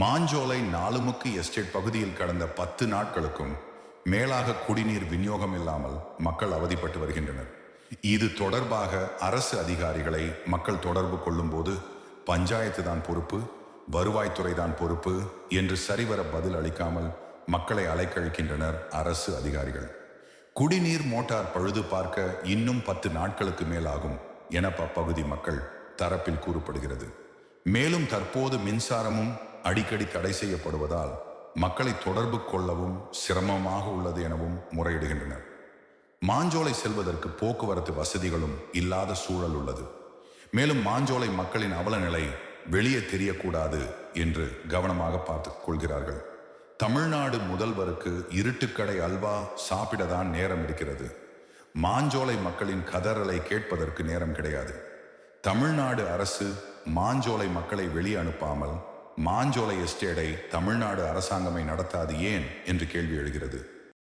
Manjolai நாலுமுக்கு estate பகுதியில் கடந்த 10 நாட்களுக்கும் மேலாக குடிநீர் விநியோகம் இல்லாமல் மக்கள் அவதிப்பட்டு வருகின்றனர். இது தொடர்பாக அரசு அதிகாரிகளை மக்கள் தொடர்பு கொள்ளும்போது பஞ்சாயத்து தான் பொறுப்பு, வருவாய்த்துறை தான் பொறுப்பு என்று சரிவர பதில் அளிக்காமல் மக்களை அலைக்கழிக்கின்றனர் அரசு அதிகாரிகள். குடிநீர் மோட்டார் பழுது பார்க்க இன்னும் 10 நாட்களுக்கு மேலாகும் என அப்பகுதி மக்கள் தரப்பில் கூறப்படுகிறது. மேலும் தற்போது மின்சாரமும் அடிக்கடி தடை செய்யப்படுவதால் மக்களை தொடர்பு கொள்ளவும் சிரமமாக உள்ளது எனவும் முறையிடுகின்றனர். மாஞ்சோலை செல்வதற்கு போக்குவரத்து வசதிகளும் இல்லாத சூழல் உள்ளது. மேலும் மாஞ்சோலை மக்களின் அவல நிலை வெளியே தெரியக்கூடாது என்று கவனமாக பார்த்துக் கொள்கிறார்கள். தமிழ்நாடு முதல்வருக்கு இருட்டுக்கடை அல்வா சாப்பிடதான் நேரம் இருக்கிறது. மாஞ்சோலை மக்களின் கதறலை கேட்பதற்கு நேரம் கிடையாது. தமிழ்நாடு அரசு மாஞ்சோலை மக்களை வெளியே அனுப்பாமல் மாஞ்சோலை எஸ்டேட்டை தமிழ்நாடு அரசாங்கமே நடத்தாது ஏன் என்று கேள்வி எழுகிறது.